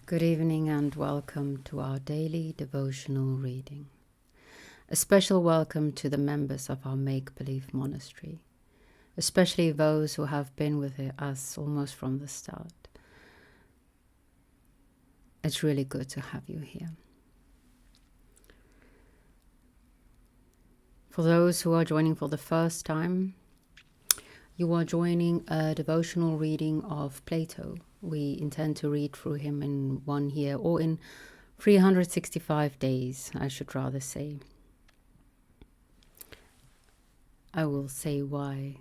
Good evening and welcome to our daily devotional reading. A special welcome to the members of our make-believe monastery, especially those who have been with us almost from the start. It's really good to have you here. For those who are joining for the first time, you are joining a devotional reading of Plato. We intend to read through him in 1 year, or in 365 days, I should rather say. I will say why.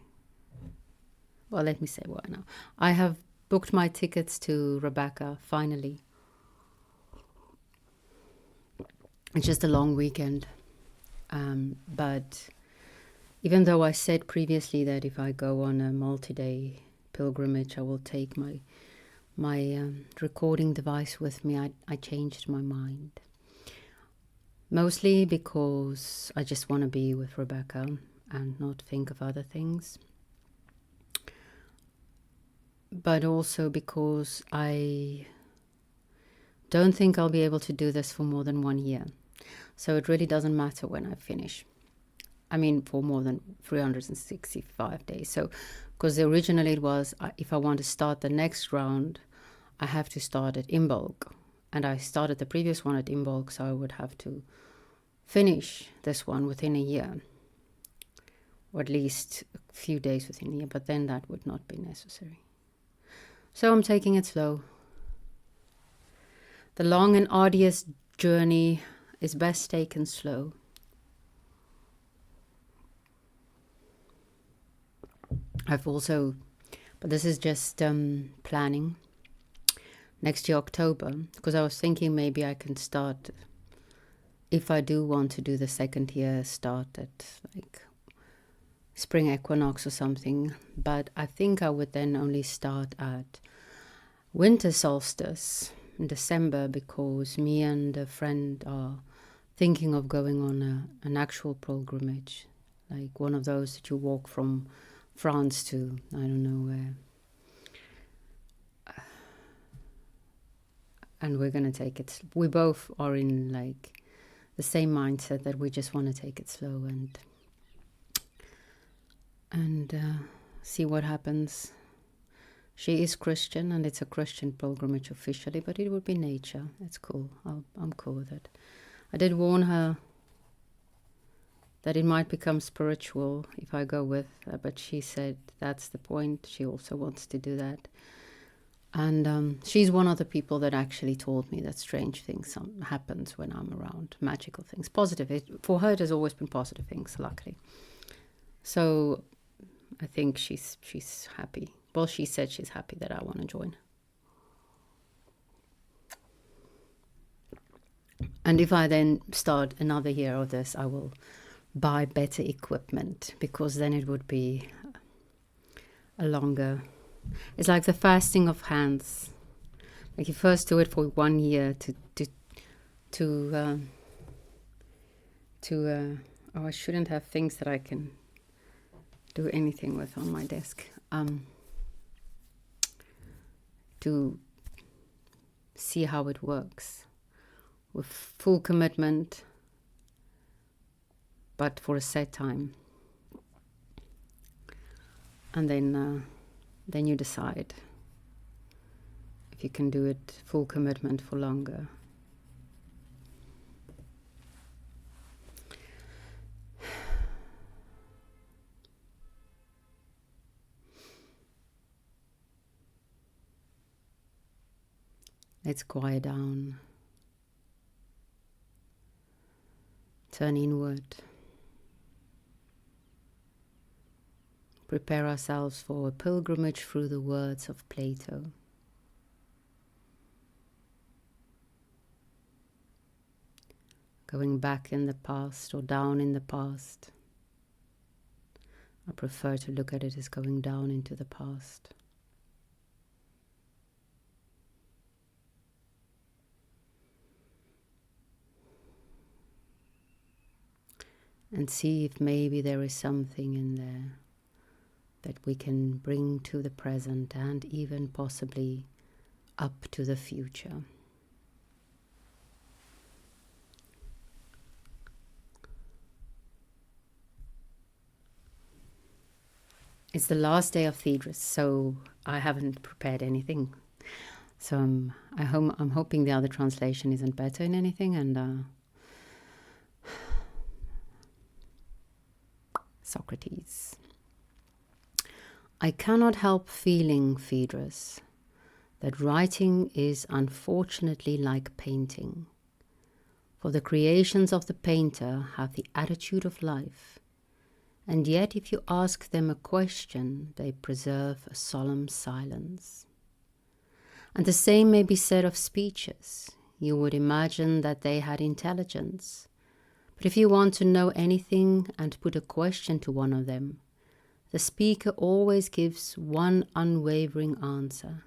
Well, let me say why now. I have booked my tickets to Rebecca, finally. It's just a long weekend. But even though I said previously that if I go on a multi-day pilgrimage, I will take my recording device with me, I changed my mind. Mostly because I just want to be with Rebecca and not think of other things. But also because I don't think I'll be able to do this for more than 1 year. So it really doesn't matter when I finish. I mean, for more than 365 days. So, because originally it was, if I want to start the next round, I have to start at Imbolc. And I started the previous one at Imbolc, so I would have to finish this one within a year. Or at least a few days within a year, but then that would not be necessary. So I'm taking it slow. The long and arduous journey is best taken slow. I've also, but this is just planning, next year October, because I was thinking maybe I can start, if I do want to do the second year, start at like spring equinox or something, but I think I would then only start at winter solstice in December, because me and a friend are thinking of going on an actual pilgrimage, like one of those that you walk from France to, I don't know where. And we're going to take it. We both are in like the same mindset that we just want to take it slow and see what happens. She is Christian and it's a Christian pilgrimage officially, but it would be nature. It's cool. I'm cool with it. I did warn her that it might become spiritual if I go with her, but she said that's the point. She also wants to do that. And she's one of the people that actually told me that strange things happens when I'm around, magical things, positive. For her, it has always been positive things, luckily. So I think she's happy. Well, she said she's happy that I want to join. And if I then start another year of this, I will buy better equipment, because then it would be a longer. It's like the fasting of hands. Like you first do it for 1 year oh, I shouldn't have things that I can do anything with on my desk. To see how it works with full commitment, but for a set time. And then you decide if you can do it full commitment for longer. Let's quiet down. Turn inward. Prepare ourselves for a pilgrimage through the words of Plato. Going back in the past or down in the past. I prefer to look at it as going down into the past. And see if maybe there is something in there that we can bring to the present and even possibly up to the future. It's the last day of Phaedrus, so I haven't prepared anything. So I'm hoping the other translation isn't better in anything. And Socrates. I cannot help feeling, Phaedrus, that writing is unfortunately like painting. For the creations of the painter have the attitude of life, and yet if you ask them a question, they preserve a solemn silence. And the same may be said of speeches. You would imagine that they had intelligence, but if you want to know anything and put a question to one of them, the speaker always gives one unwavering answer.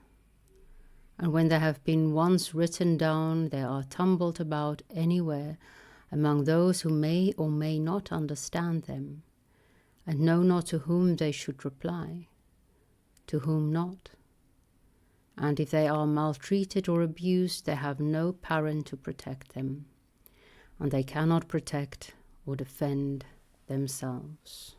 And when they have been once written down, they are tumbled about anywhere among those who may or may not understand them, and know not to whom they should reply, to whom not. And if they are maltreated or abused, they have no parent to protect them, and they cannot protect or defend themselves.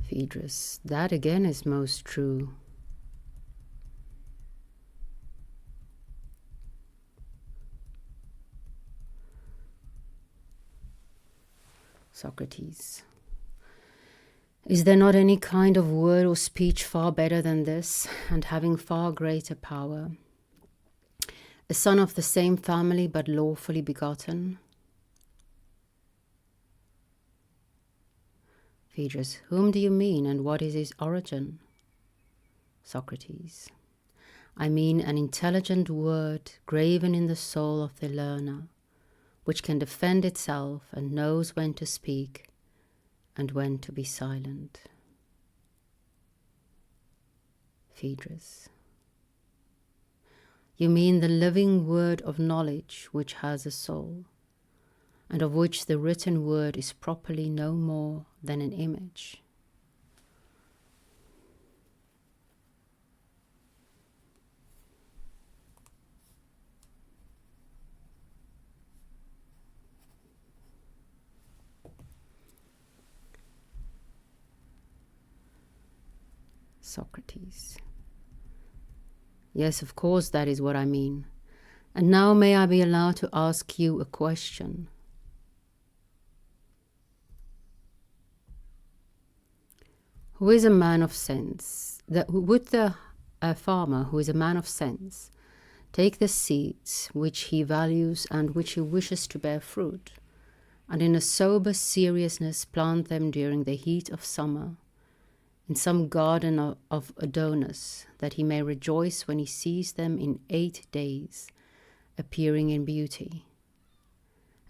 Phaedrus, that again is most true. Socrates. Is there not any kind of word or speech far better than this, and having far greater power? A son of the same family, but lawfully begotten? Phaedrus. Whom do you mean, and what is his origin? Socrates. I mean an intelligent word graven in the soul of the learner, which can defend itself and knows when to speak and when to be silent. Phaedrus. You mean the living word of knowledge which has a soul, and of which the written word is properly no more than an image. Socrates. Yes, of course, that is what I mean. And now may I be allowed to ask you a question? Who is a man of sense? Would a farmer who is a man of sense take the seeds which he values and which he wishes to bear fruit, and in a sober seriousness plant them during the heat of summer, in some garden of Adonis, that he may rejoice when he sees them in 8 days, appearing in beauty?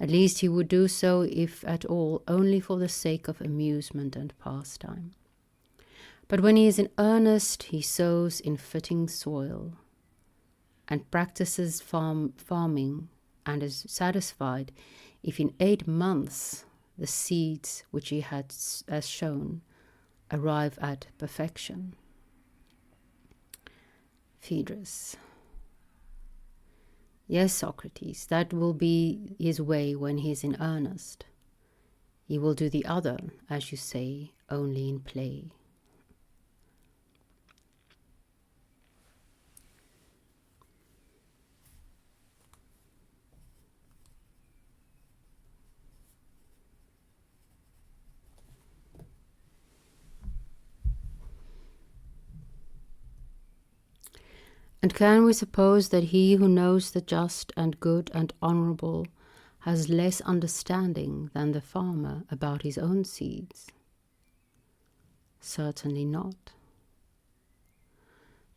At least he would do so, if at all, only for the sake of amusement and pastime. But when he is in earnest, he sows in fitting soil, and practices farming, and is satisfied if in 8 months the seeds which he has shown arrive at perfection. Phaedrus. Yes, Socrates, that will be his way when he is in earnest. He will do the other, as you say, only in play. And can we suppose that he who knows the just and good and honourable has less understanding than the farmer about his own seeds? Certainly not.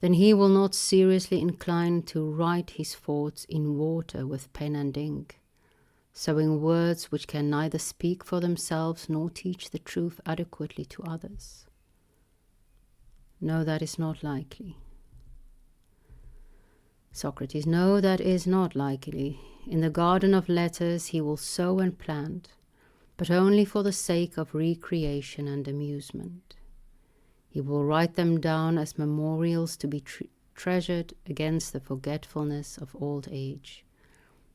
Then he will not seriously incline to write his thoughts in water with pen and ink, sowing words which can neither speak for themselves nor teach the truth adequately to others. No, that is not likely. Socrates. No, that is not likely. In the garden of letters he will sow and plant, but only for the sake of recreation and amusement. He will write them down as memorials to be treasured against the forgetfulness of old age,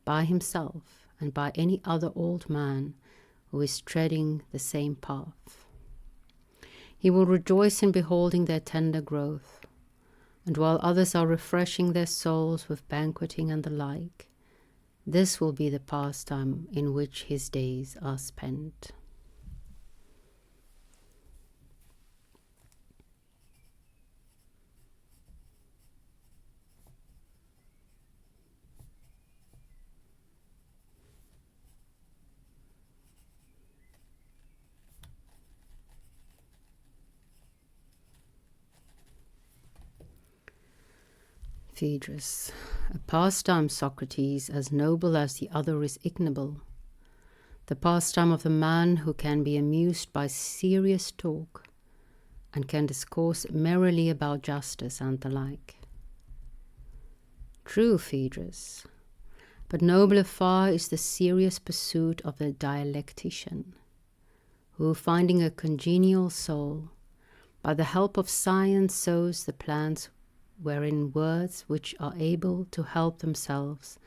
by himself and by any other old man who is treading the same path. He will rejoice in beholding their tender growth, and while others are refreshing their souls with banqueting and the like, this will be the pastime in which his days are spent. Phaedrus. A pastime, Socrates, as noble as the other is ignoble. The pastime of the man who can be amused by serious talk and can discourse merrily about justice and the like. True, Phaedrus, but nobler far is the serious pursuit of the dialectician, who, finding a congenial soul, by the help of science sows the plants wherein words which are able to help themselves,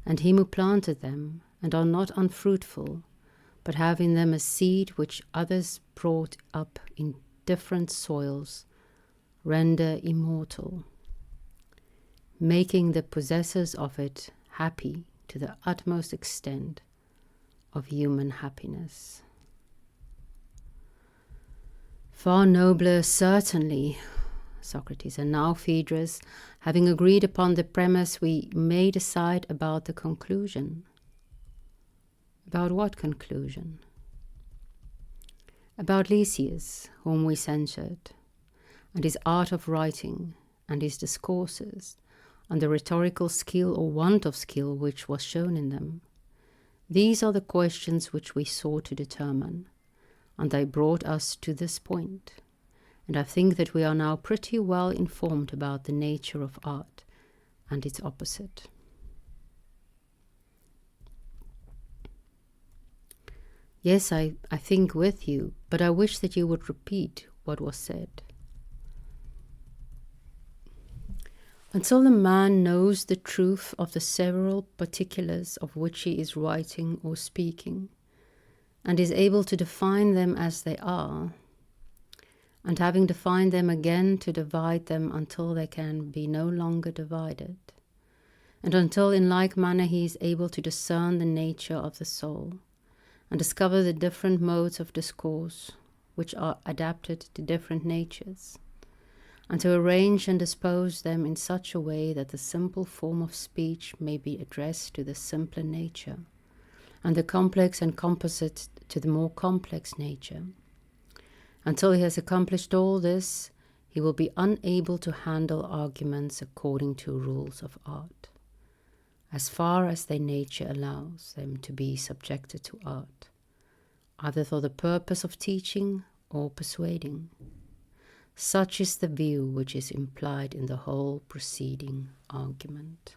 and him who planted them, and are not unfruitful, but have in them a seed which others brought up in different soils, render immortal, making the possessors of it happy to the utmost extent of human happiness. Far nobler, certainly, Socrates. And now, Phaedrus, having agreed upon the premise, we may decide about the conclusion. About what conclusion? About Lysias, whom we censured, and his art of writing, and his discourses, and the rhetorical skill or want of skill which was shown in them. These are the questions which we sought to determine, and they brought us to this point. And I think that we are now pretty well informed about the nature of art and its opposite. Yes, I think with you, but I wish that you would repeat what was said. Until the man knows the truth of the several particulars of which he is writing or speaking, and is able to define them as they are, and having defined them again to divide them until they can be no longer divided, and until in like manner he is able to discern the nature of the soul, and discover the different modes of discourse which are adapted to different natures, and to arrange and dispose them in such a way that the simple form of speech may be addressed to the simpler nature, and the complex and composite to the more complex nature. Until he has accomplished all this, he will be unable to handle arguments according to rules of art, as far as their nature allows them to be subjected to art, either for the purpose of teaching or persuading. Such is the view which is implied in the whole preceding argument.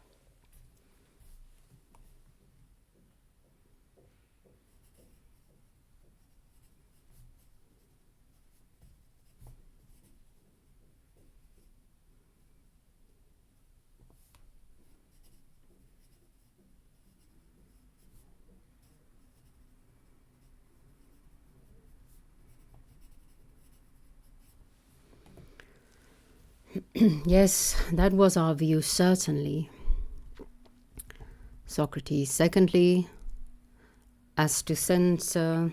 Yes, that was our view, certainly. Socrates. Secondly, as to censor,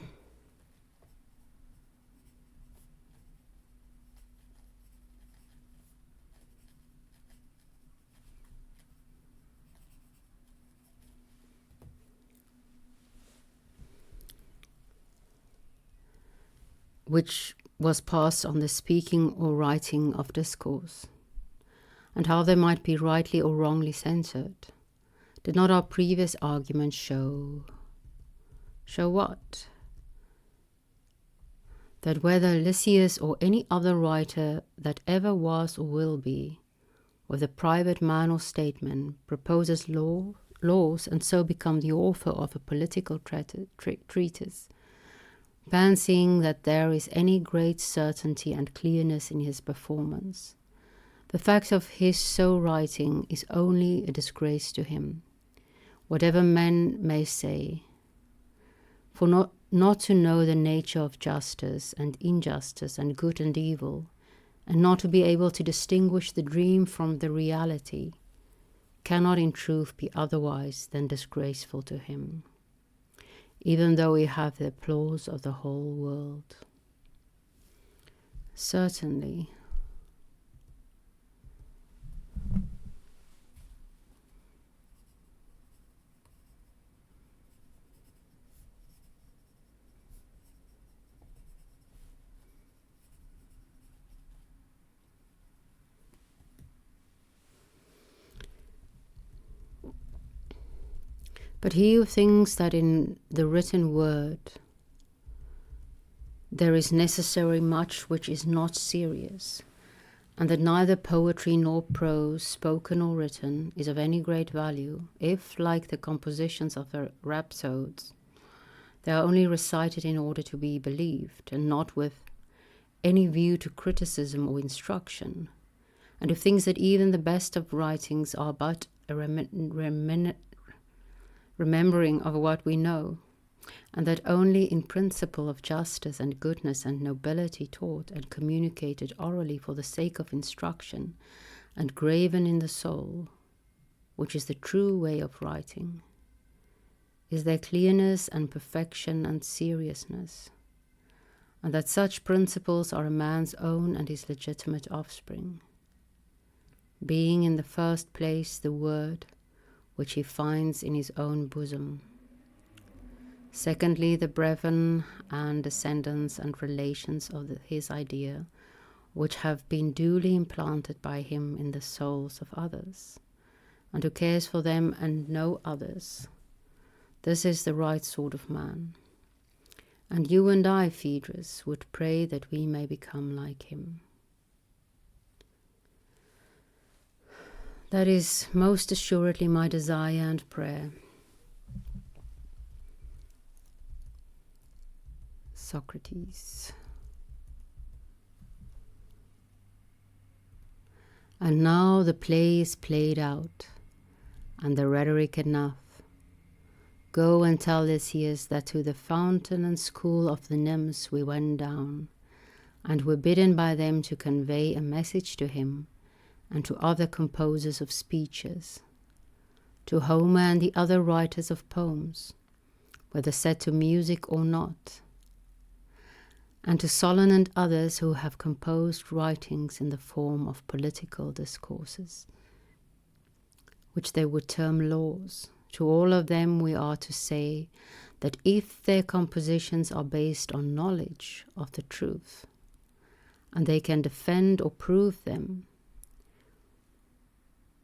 which was passed on the speaking or writing of discourse, and how they might be rightly or wrongly censored. Did not our previous argument show what? That whether Lysias or any other writer that ever was or will be, whether private man or statesman, proposes laws and so become the author of a political treatise, fancying that there is any great certainty and clearness in his performance. The fact of his so writing is only a disgrace to him, whatever men may say. For not to know the nature of justice and injustice and good and evil, and not to be able to distinguish the dream from the reality, cannot in truth be otherwise than disgraceful to him, even though he have the applause of the whole world. Certainly. But he who thinks that in the written word there is necessary much which is not serious, and that neither poetry nor prose, spoken or written, is of any great value, if, like the compositions of the rhapsodes, they are only recited in order to be believed, and not with any view to criticism or instruction, and who thinks that even the best of writings are but a remembering of what we know, and that only in principle of justice and goodness and nobility taught and communicated orally for the sake of instruction and graven in the soul, which is the true way of writing, is their clearness and perfection and seriousness, and that such principles are a man's own and his legitimate offspring, being in the first place the word which he finds in his own bosom. Secondly, the brethren and descendants and relations of his idea, which have been duly implanted by him in the souls of others, and who cares for them and no others. This is the right sort of man. And you and I, Phaedrus, would pray that we may become like him. That is most assuredly my desire and prayer. Socrates. And now the play is played out, and the rhetoric enough. Go and tell Lysias that to the fountain and school of the nymphs we went down, and were bidden by them to convey a message to him, and to other composers of speeches, to Homer and the other writers of poems, whether set to music or not, and to Solon and others who have composed writings in the form of political discourses, which they would term laws. To all of them we are to say that if their compositions are based on knowledge of the truth, and they can defend or prove them,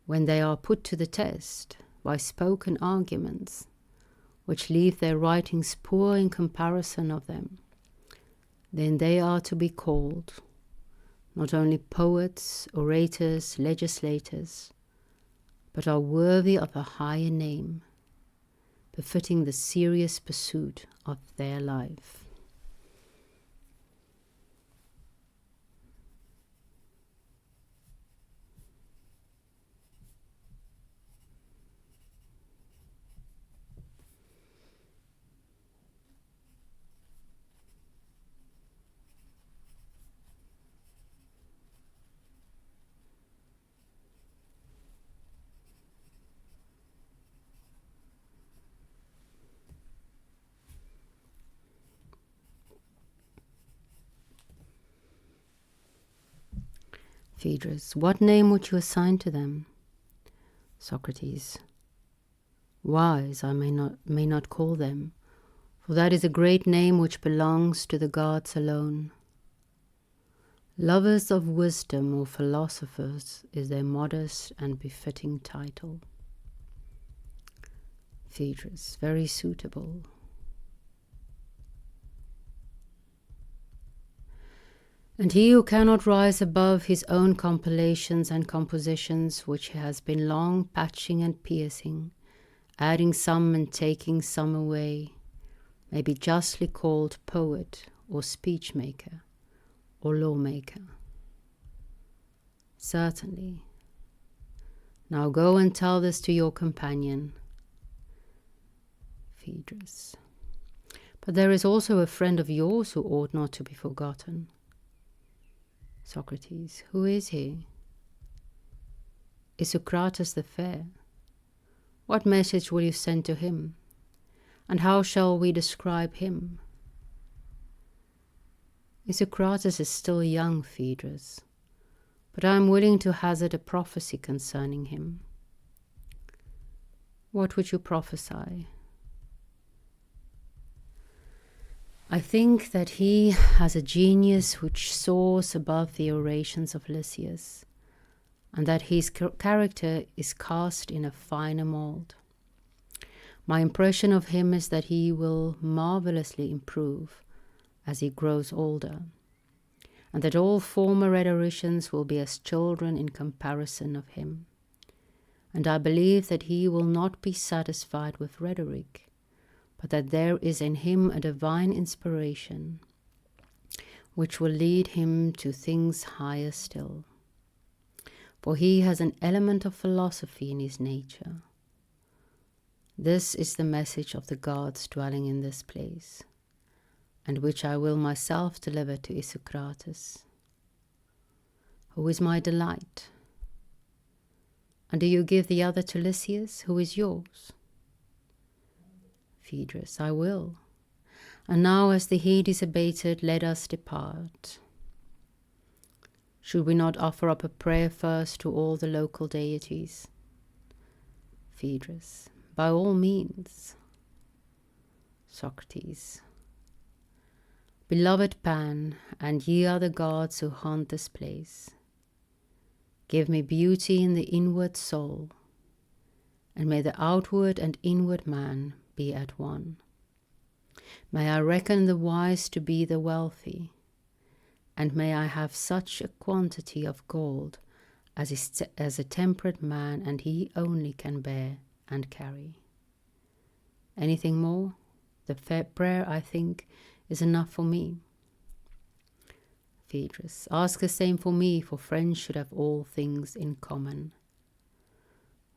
when they are put to the test by spoken arguments, which leave their writings poor in comparison of them, then they are to be called not only poets, orators, legislators, but are worthy of a higher name, befitting the serious pursuit of their life. Phaedrus. What name would you assign to them? Socrates. Wise I may not call them, for that is a great name which belongs to the gods alone. Lovers of wisdom or philosophers is their modest and befitting title. Phaedrus. Very suitable. And he who cannot rise above his own compilations and compositions, which he has been long patching and piercing, adding some and taking some away, may be justly called poet or speech maker or lawmaker. Certainly. Now go and tell this to your companion. Phaedrus. But there is also a friend of yours who ought not to be forgotten. Socrates. Who is he? Isocrates the fair. What message will you send to him? And how shall we describe him? Isocrates is still young, Phaedrus, but I am willing to hazard a prophecy concerning him. What would you prophesy? I think that he has a genius which soars above the orations of Lysias, and that his character is cast in a finer mold. My impression of him is that he will marvelously improve as he grows older, and that all former rhetoricians will be as children in comparison of him. And I believe that he will not be satisfied with rhetoric, but that there is in him a divine inspiration which will lead him to things higher still. For he has an element of philosophy in his nature. This is the message of the gods dwelling in this place, and which I will myself deliver to Isocrates, who is my delight. And do you give the other to Lysias, who is yours? Phaedrus. I will. And now, as the heat is abated, let us depart. Should we not offer up a prayer first to all the local deities? Phaedrus. By all means. Socrates. Beloved Pan, and ye are the gods who haunt this place, give me beauty in the inward soul, and may the outward and inward man be at one. May I reckon the wise to be the wealthy, and may I have such a quantity of gold as a temperate man and he only can bear and carry. Anything more? The prayer, I think, is enough for me. Phaedrus. Ask the same for me, for friends should have all things in common.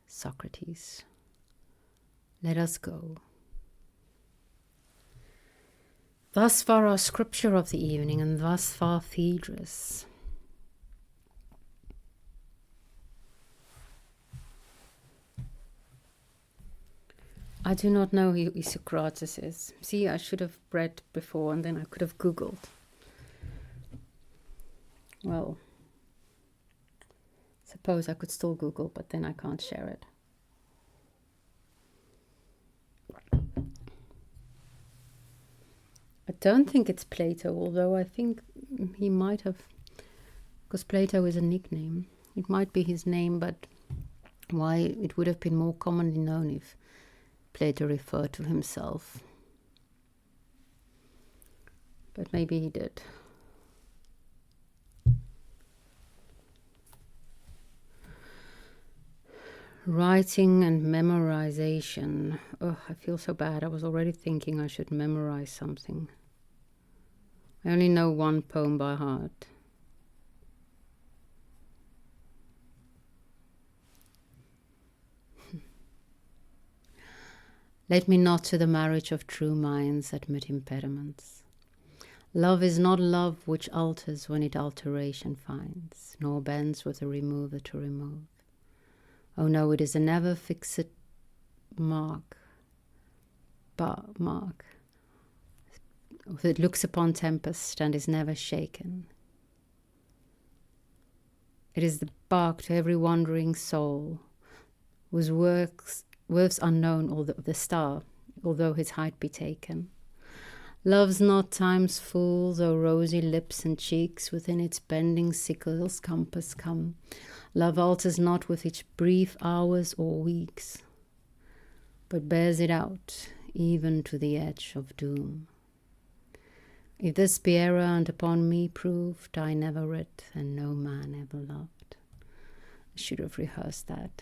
Socrates. Let us go. Thus far our scripture of the evening, and thus far Phaedrus. I do not know who Isocrates is. See, I should have read before and then I could have Googled. Well, suppose I could still Google, but then I can't share it. I don't think it's Plato, although I think he might have, because Plato is a nickname. It might be his name, but why it would have been more commonly known if Plato referred to himself. But maybe he did. Writing and memorization. Oh, I feel so bad. I was already thinking I should memorize something. I only know one poem by heart. Let me not to the marriage of true minds admit impediments. Love is not love which alters when it alteration finds, nor bends with a remover to remove. Oh no, it is a never fixed mark. It looks upon tempest and is never shaken. It is the bark to every wandering soul, whose worths unknown, although the star, although his height be taken. Love's not time's fool, though rosy lips and cheeks within its bending sickle's compass come. Love alters not with each brief hours or weeks, but bears it out, even to the edge of doom. If this be error and upon me proved, I never read and no man ever loved. I should have rehearsed that.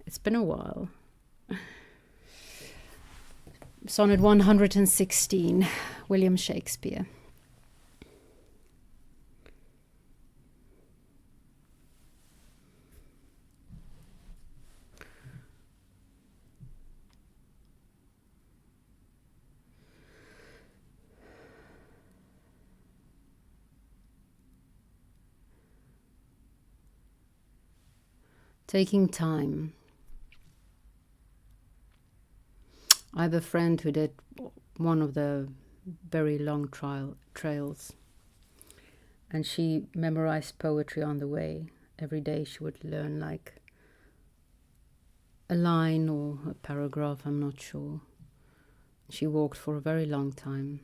It's been a while. Sonnet 116, William Shakespeare. Taking time. I have a friend who did one of the very long trails, and she memorized poetry on the way. Every day she would learn like a line or a paragraph, I'm not sure. She walked for a very long time.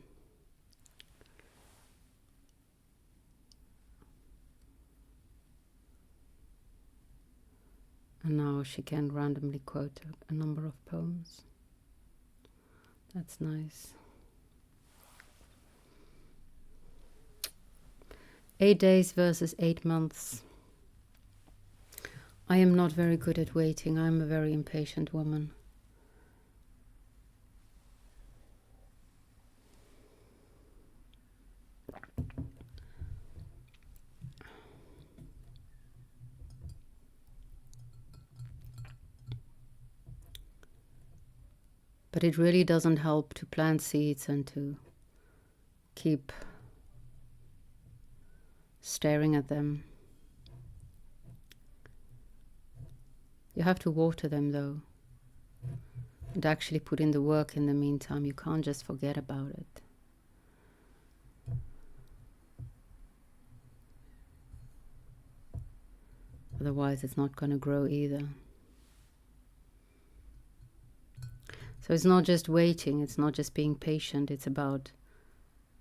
And now she can randomly quote a number of poems. That's nice. 8 days versus 8 months. I am not very good at waiting. I'm a very impatient woman. But it really doesn't help to plant seeds and to keep staring at them. You have to water them though, and actually put in the work in the meantime. You can't just forget about it. Otherwise it's not going to grow either. So it's not just waiting, it's not just being patient, it's about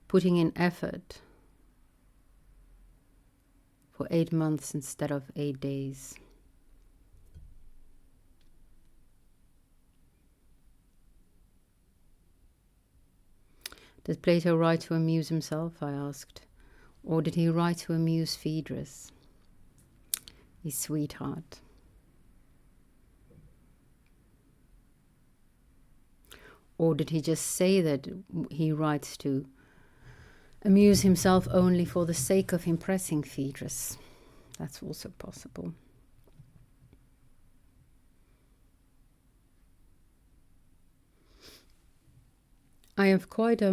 putting in effort for 8 months instead of 8 days. Did Plato write to amuse himself, I asked, or did he write to amuse Phaedrus, his sweetheart? Or did he just say that he writes to amuse himself only for the sake of impressing Phaedrus? That's also possible. I have quite I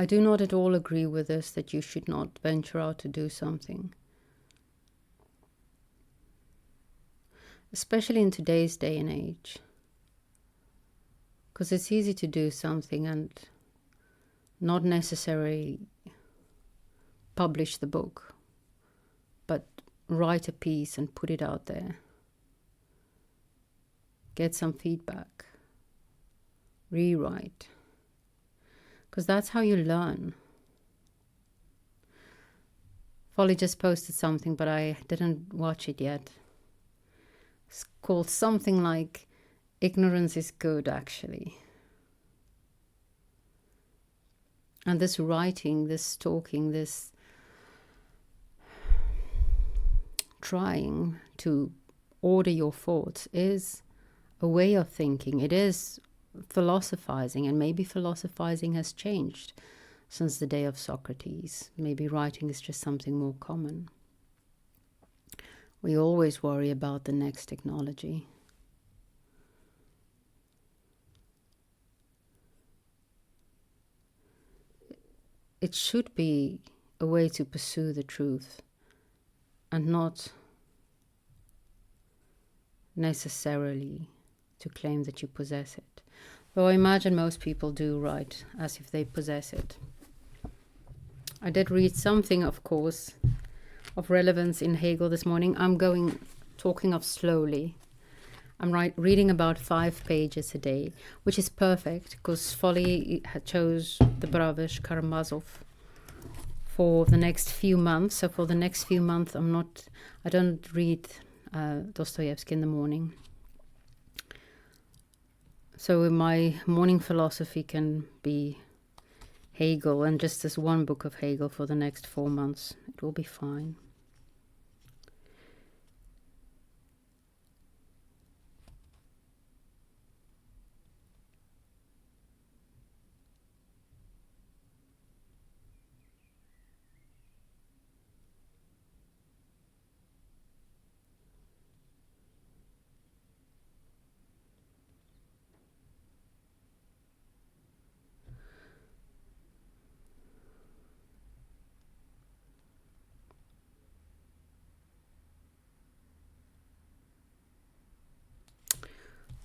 do not at all agree with this, that you should not venture out to do something. Especially in today's day and age. Because it's easy to do something and not necessarily publish the book, but write a piece and put it out there. Get some feedback. Rewrite. Because that's how you learn. Folly just posted something, but I didn't watch it yet. It's called something like ignorance is good, actually. And this writing, this talking, this trying to order your thoughts is a way of thinking. It is philosophizing, and maybe philosophizing has changed since the day of Socrates. Maybe writing is just something more common. We always worry about the next technology. It should be a way to pursue the truth and not necessarily to claim that you possess it. Though I imagine most people do write as if they possess it. I did read something, of course, of relevance in Hegel this morning. I'm talking of slowly. I'm reading about 5 pages a day, which is perfect because Folly chose the Bravish Karamazov for the next few months. So for the next few months, I don't read Dostoevsky in the morning. So my morning philosophy can be Hegel, and just this one book of Hegel for the next 4 months. It will be fine.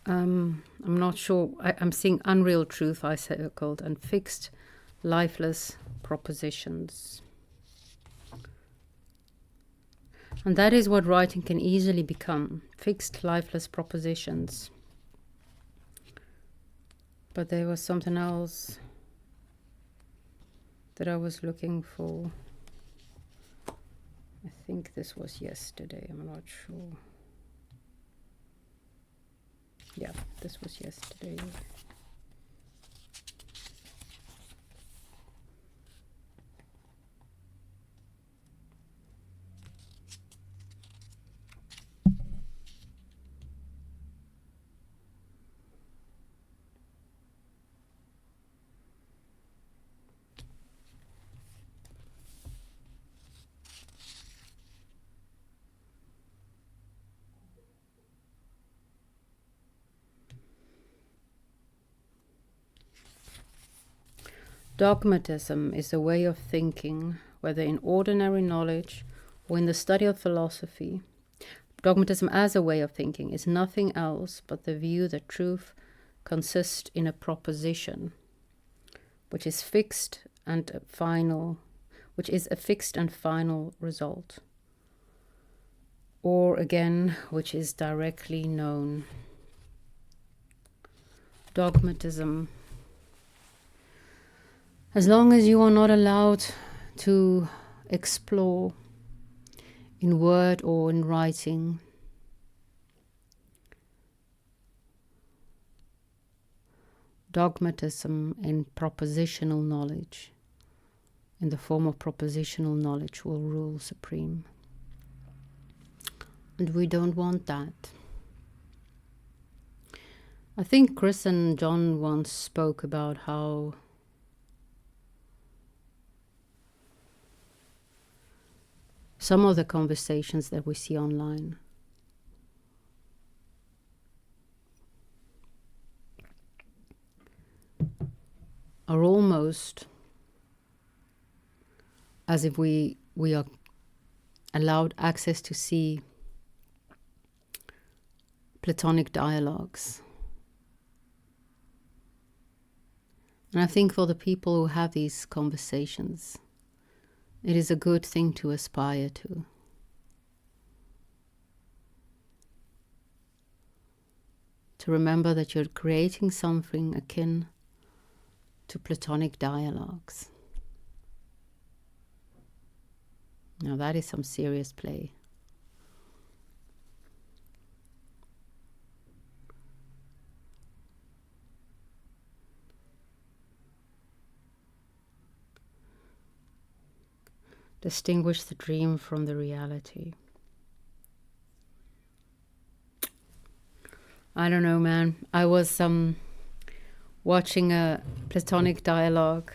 I'm not sure. I'm seeing unreal truth, I circled, and fixed, lifeless propositions. And that is what writing can easily become, fixed, lifeless propositions. But there was something else that I was looking for. I think this was yesterday, I'm not sure. Yeah, this was yesterday. Dogmatism is a way of thinking, whether in ordinary knowledge or in the study of philosophy. Dogmatism as a way of thinking is nothing else but the view that truth consists in a proposition, which is fixed and final, which is a fixed and final result, or again, which is directly known. Dogmatism. As long as you are not allowed to explore in word or in writing, dogmatism in propositional knowledge, in the form of propositional knowledge, will rule supreme. And we don't want that. I think Chris and John once spoke about how some of the conversations that we see online are almost as if we are allowed access to see Platonic dialogues. And I think for the people who have these conversations, it is a good thing to aspire to. To remember that you're creating something akin to Platonic dialogues. Now that is some serious play. Distinguish the dream from the reality. I don't know, man. I was watching a Platonic dialogue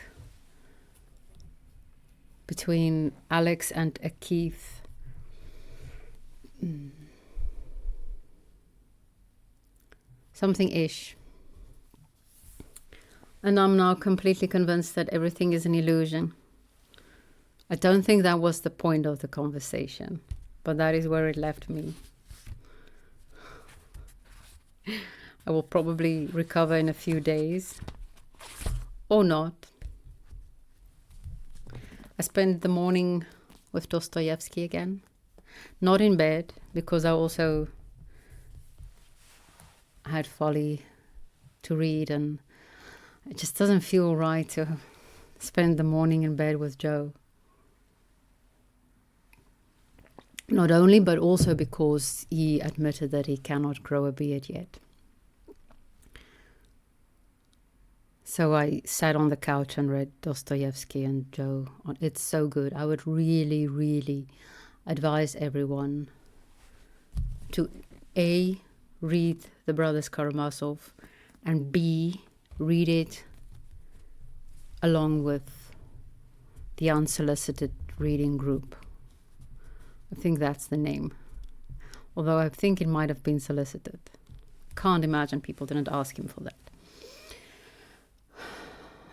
between Alex and a Keith. Something-ish. And I'm now completely convinced that everything is an illusion. I don't think that was the point of the conversation, but that is where it left me. I will probably recover in a few days, or not. I spent the morning with Dostoevsky again, not in bed, because I also had folly to read, and it just doesn't feel right to spend the morning in bed with Joe. Not only, but also because he admitted that he cannot grow a beard yet. So I sat on the couch and read Dostoevsky and Joe. It's so good. I would really, really advise everyone to A, read The Brothers Karamazov, and B, read it along with the Unsolicited Reading Group. I think that's the name. Although I think it might have been solicited. Can't imagine people didn't ask him for that.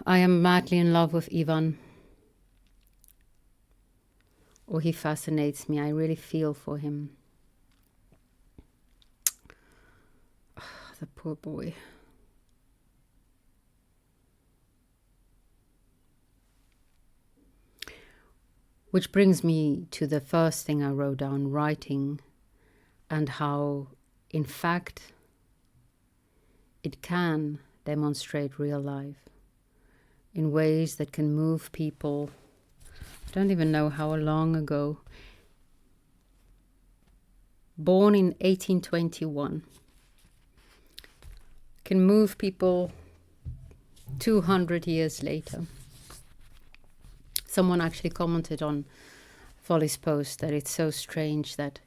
I am madly in love with Ivan. Or he fascinates me. I really feel for him. The poor boy. Which brings me to the first thing I wrote down, writing, and how, in fact, it can demonstrate real life in ways that can move people. I don't even know how long ago. Born in 1821. Can move people 200 years later. Someone actually commented on Folly's post that it's so strange that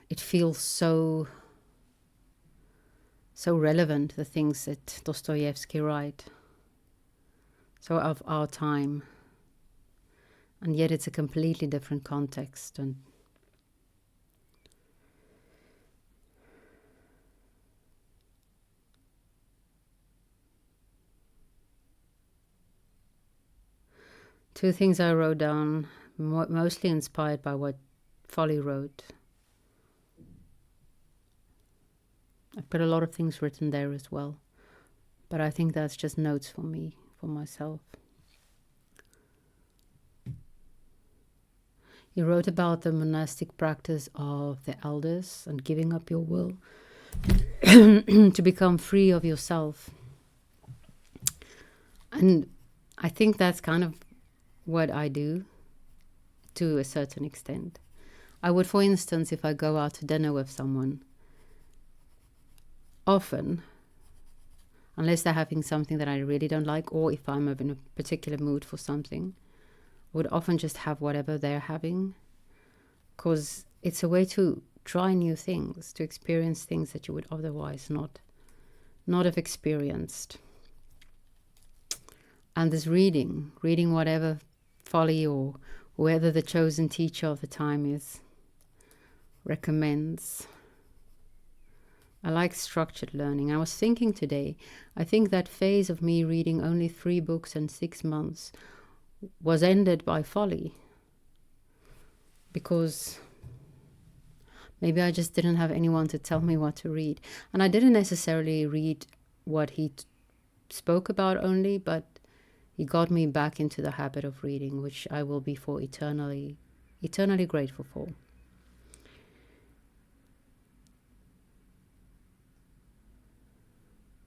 it feels so relevant, the things that Dostoevsky write, so of our time, and yet it's a completely different context. And two things I wrote down, mostly inspired by what Folly wrote. I've got a lot of things written there as well, but I think that's just notes for me, for myself. He wrote about the monastic practice of the elders and giving up your will to become free of yourself. And I think that's kind of what I do to a certain extent. I would, for instance, if I go out to dinner with someone, often, unless they're having something that I really don't like, or if I'm in a particular mood for something, would often just have whatever they're having, because it's a way to try new things, to experience things that you would otherwise not have experienced. And this reading whatever Folly or whoever the chosen teacher of the time is recommends. I like structured learning. I was thinking today, I think that phase of me reading only 3 books in 6 months was ended by Folly, because maybe I just didn't have anyone to tell me what to read. And I didn't necessarily read what he spoke about only, but he got me back into the habit of reading, which I will be for eternally grateful for.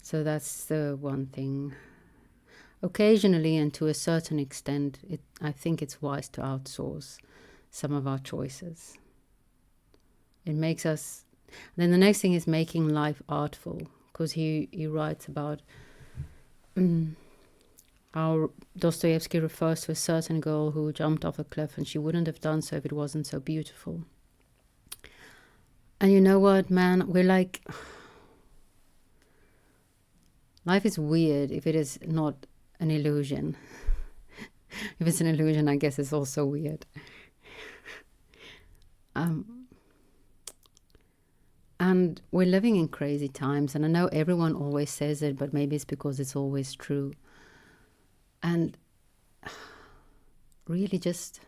So that's the one thing. Occasionally, and to a certain extent, I think it's wise to outsource some of our choices. It makes us... Then the next thing is making life artful, because he writes about how Dostoevsky refers to a certain girl who jumped off a cliff, and she wouldn't have done so if it wasn't so beautiful. And you know what, man? We're like... Life is weird if it is not an illusion. If it's an illusion, I guess it's also weird. And we're living in crazy times, and I know everyone always says it, but maybe it's because it's always true. And really just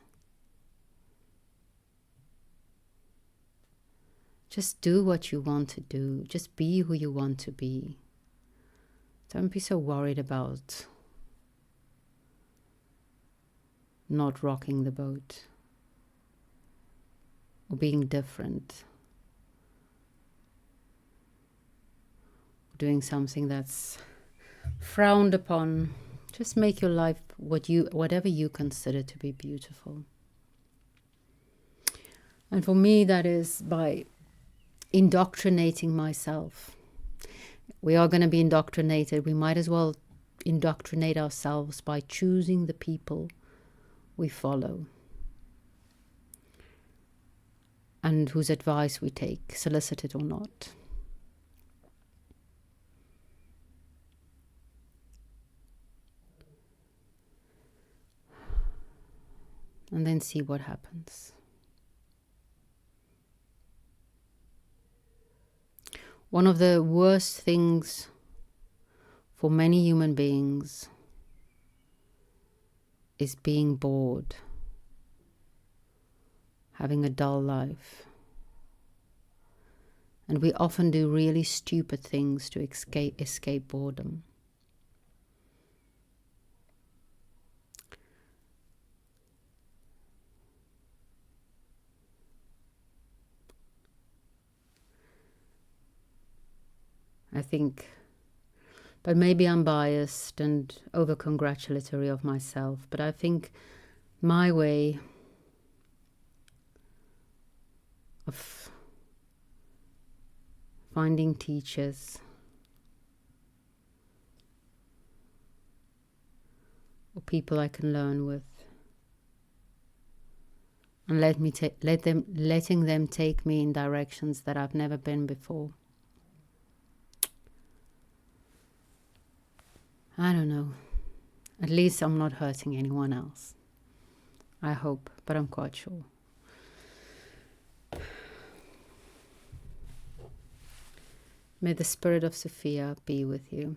do what you want to do. Just be who you want to be. Don't be so worried about not rocking the boat or being different, doing something that's frowned upon. Just make your life whatever you consider to be beautiful. And for me, that is by indoctrinating myself. We are going to be indoctrinated. We might as well indoctrinate ourselves by choosing the people we follow and whose advice we take, solicited or not. And then see what happens. One of the worst things for many human beings is being bored, having a dull life. And we often do really stupid things to escape boredom. I think, but maybe I'm biased and over-congratulatory of myself, but I think my way of finding teachers or people I can learn with, and letting them take me in directions that I've never been before. I don't know. At least I'm not hurting anyone else. I hope, but I'm quite sure. May the spirit of Sophia be with you.